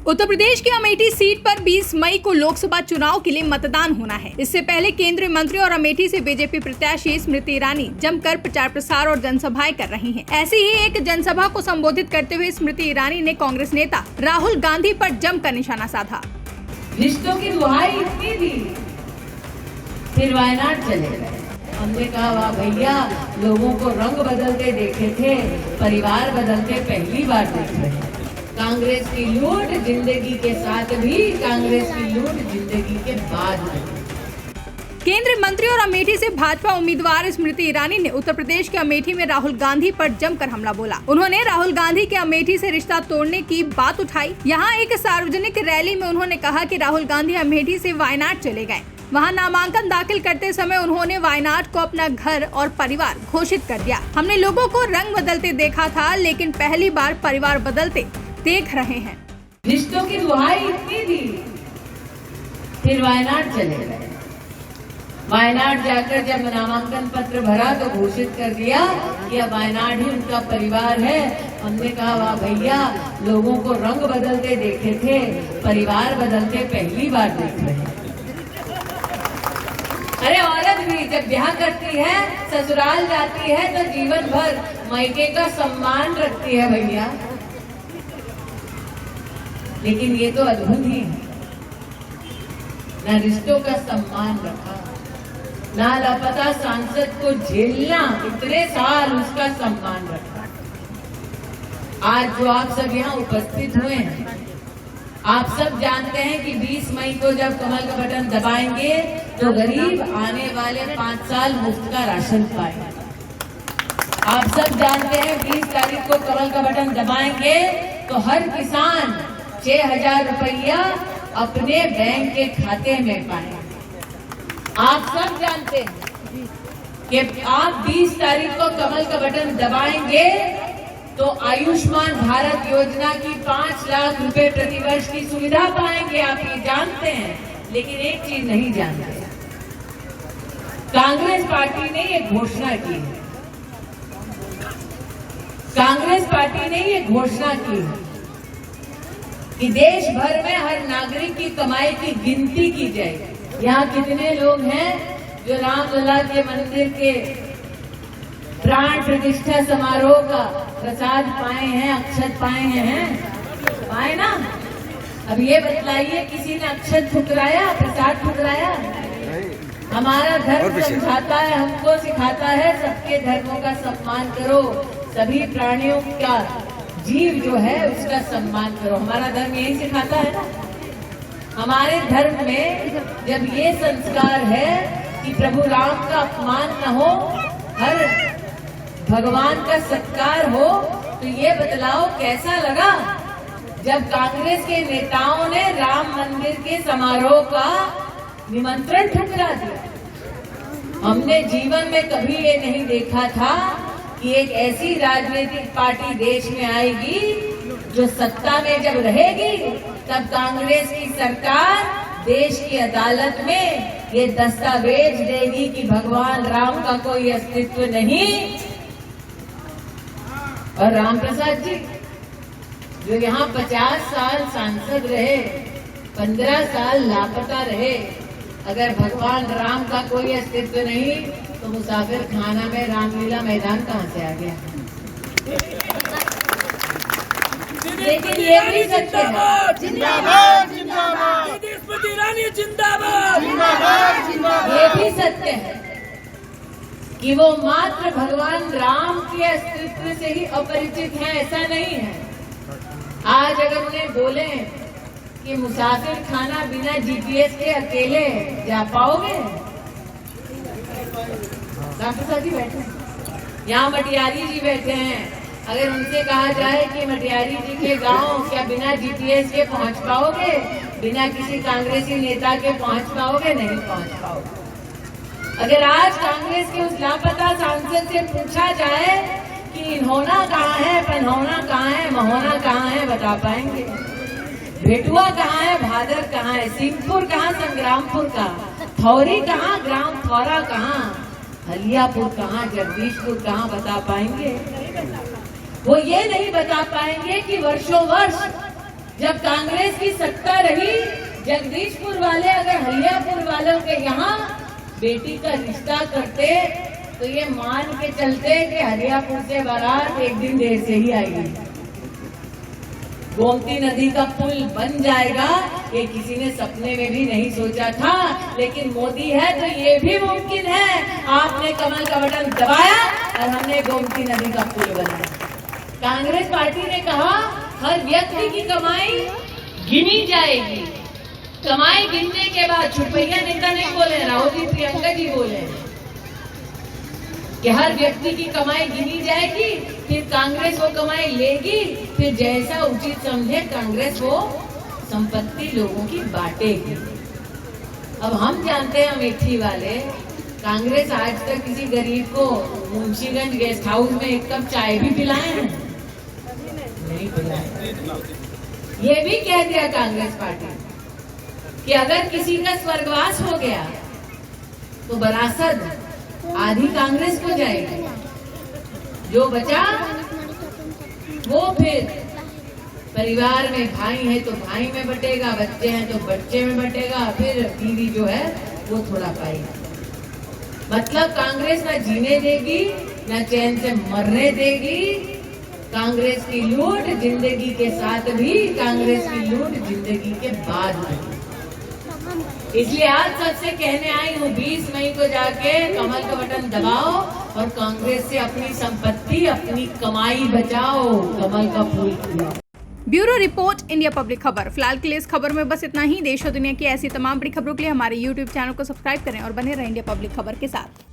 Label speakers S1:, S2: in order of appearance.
S1: उत्तर प्रदेश की अमेठी सीट पर 20 मई को लोकसभा चुनाव के लिए मतदान होना है। इससे पहले केंद्रीय मंत्री और अमेठी से बीजेपी प्रत्याशी स्मृति ईरानी जमकर प्रचार प्रसार और जनसभाएं कर रही हैं। ऐसी ही एक जनसभा को संबोधित करते हुए स्मृति ईरानी ने कांग्रेस नेता राहुल गांधी पर जमकर निशाना साधा।
S2: रिश्तों की दुहाई इतनी दी, फिर वायनाड चले गए। हमने कहा वाह भैया, लोगों को रंग बदलते देखे थे, परिवार बदलते पहली बार देख रहे हैं। कांग्रेस की लूट जिंदगी के साथ भी, कांग्रेस की लूट जिंदगी के बाद भी।
S1: केंद्रीय मंत्री और अमेठी से भाजपा उम्मीदवार स्मृति ईरानी ने उत्तर प्रदेश के अमेठी में राहुल गांधी पर जमकर हमला बोला। उन्होंने राहुल गांधी के अमेठी से रिश्ता तोड़ने की बात उठाई। यहां एक सार्वजनिक रैली में उन्होंने कहा कि राहुल गांधी अमेठी से वायनाड चले गए। वहां नामांकन दाखिल करते समय उन्होंने वायनाड को अपना घर और परिवार घोषित कर दिया। हमने लोगों को रंग बदलते देखा था, लेकिन पहली बार परिवार बदलते देख रहे हैं।
S2: रिश्तों की दुहाई इतनी दी, फिर वायनाड चले गए। वायनाड जाकर जब नामांकन पत्र भरा तो घोषित कर दिया कि अब वायनाड ही उनका परिवार है। हमने कहा वाह भैया, लोगों को रंग बदलते देखे थे, परिवार बदलते पहली बार देख रहे हैं। अरे औरत भी जब ब्याह करती है, ससुराल जाती है तो जीवन भर मायके का सम्मान रखती है भैया। लेकिन ये तो अद्भुत ही है, न रिश्तों का सम्मान रखा, ना लापता सांसद को झेलना, इतने साल उसका सम्मान रखा। आज जो आप सब यहाँ उपस्थित हुए हैं, आप सब जानते हैं कि 20 मई को जब कमल का बटन दबाएंगे तो गरीब आने वाले 5 साल मुफ्त का राशन पाएंगे। आप सब जानते हैं 20 तारीख को कमल का बटन दबाएंगे तो हर किसान 6,000 रुपया अपने बैंक के खाते में पाएंगे। आप सब जानते हैं कि आप 20 तारीख को कमल का बटन दबाएंगे तो आयुष्मान भारत योजना की 5 लाख रुपए प्रतिवर्ष की सुविधा पाएंगे। आप ये जानते हैं, लेकिन एक चीज नहीं जानते, कांग्रेस पार्टी ने ये घोषणा की है। कांग्रेस पार्टी ने ये घोषणा की है कि देश भर में हर नागरिक की कमाई की गिनती की जाएगी। यहाँ कितने लोग हैं जो रामलला के मंदिर के प्राण प्रतिष्ठा समारोह का प्रसाद पाए हैं, अक्षत पाए हैं? पाए ना? अब ये बतलाइए, किसी ने अक्षत ठुकराया, प्रसाद ठुकराया? हमारा धर्म समझाता है, हमको सिखाता है सबके धर्मों का सम्मान करो, सभी प्राणियों का, जीव जो है उसका सम्मान करो। हमारा धर्म यही सिखाता है ना। हमारे धर्म में जब ये संस्कार है कि प्रभु राम का अपमान न हो, हर भगवान का सत्कार हो, तो ये बतलाओ कैसा लगा जब कांग्रेस के नेताओं ने राम मंदिर के समारोह का निमंत्रण ठुकरा दिया। हमने जीवन में कभी ये नहीं देखा था कि एक ऐसी राजनीतिक पार्टी देश में आएगी जो सत्ता में जब रहेगी तब कांग्रेस की सरकार देश की अदालत में ये दस्तावेज देगी कि भगवान राम का कोई अस्तित्व नहीं। और राम प्रसाद जी जो यहाँ 50 साल सांसद रहे, 15 साल लापता रहे, अगर भगवान राम का कोई अस्तित्व नहीं तो मुसाफिर खाना में रामलीला मैदान कहाँ से आ गया? लेकिन ये भी सत्य है,
S3: जिंदाबाद जिंदाबाद, स्मृति ईरानी जिंदाबाद जिंदाबाद जिंदाबाद,
S2: ये भी सत्य है कि वो मात्र भगवान राम के अस्तित्व से ही अपरिचित हैं, ऐसा नहीं है। आज अगर उन्हें बोले कि मुसाफिर खाना बिना जीपीएस के अकेले जा पाओगे? राम प्रसाद जी बैठे हैं, यहाँ मटियारी जी बैठे हैं, अगर उनसे कहा जाए कि मटियारी जी के गांव क्या बिना जीपीएस के पहुंच पाओगे? बिना किसी कांग्रेसी नेता के पहुंच पाओगे? नहीं पहुंच पाओगे। अगर आज कांग्रेस के उस लापता सांसद से पूछा जाए कि इन्होना कहाँ है, पन्होना कहाँ है, महोना कहाँ है, बता पाएंगे? भेटुआ कहाँ है, भादर कहाँ है, सिंहपुर कहाँ, संग्रामपुर कहाँ, थौरी कहाँ, ग्राम थौरा कहाँ, हलियापुर कहाँ, जगदीशपुर कहाँ, बता पाएंगे? वो ये नहीं बता पाएंगे कि वर्षों वर्ष जब कांग्रेस की सत्ता रही, जगदीशपुर वाले अगर हलियापुर वालों के यहाँ बेटी का रिश्ता करते तो ये मान के चलते कि हलियापुर से बारात एक दिन देर से ही आएगी। गोमती नदी का पुल बन जाएगा, ये किसी ने सपने में भी नहीं सोचा था, लेकिन मोदी है तो ये भी मुमकिन है। आपने कमल का बटन दबाया और हमने गोमती नदी का पुल बनाया। कांग्रेस पार्टी ने कहा हर व्यक्ति की कमाई गिनी जाएगी। कमाई गिनने के बाद छुटपैया नेता नहीं बोले, राहुल जी प्रियंका जी बोले कि हर व्यक्ति की कमाई गिनी जाएगी, फिर कांग्रेस वो कमाई लेगी, फिर जैसा उचित समझे कांग्रेस वो संपत्ति लोगों की बांटेगी। अब हम जानते हैं अमेठी वाले, कांग्रेस आज तक किसी गरीब को मुंशीगंज गेस्ट हाउस में एक कप चाय भी पिलाए हैं? नहीं पिलाए। ये भी कह दिया कांग्रेस पार्टी कि अगर किसी का स्वर्गवास हो गया तो विरासत आधी कांग्रेस को जाएगी, जो बचा वो फिर परिवार में भाई है तो भाई में बटेगा, बच्चे हैं तो बच्चे में बटेगा, फिर बीवी जो है वो थोड़ा पाएगी। मतलब कांग्रेस ना जीने देगी ना चैन से मरने देगी। कांग्रेस की लूट जिंदगी के साथ भी, कांग्रेस की लूट जिंदगी के बाद भी। इसलिए आज सबसे कहने आई हूँ 20 मई को जाके कमल का बटन दबाओ और कांग्रेस से अपनी संपत्ति, अपनी कमाई बचाओ, कमल का फूल खिलाओ।
S1: ब्यूरो रिपोर्ट, इंडिया पब्लिक खबर। फिलहाल के लिए इस खबर में बस इतना ही। देश और दुनिया की ऐसी तमाम बड़ी खबरों के लिए हमारे YouTube चैनल को सब्सक्राइब करें और बने रहें इंडिया पब्लिक खबर के साथ।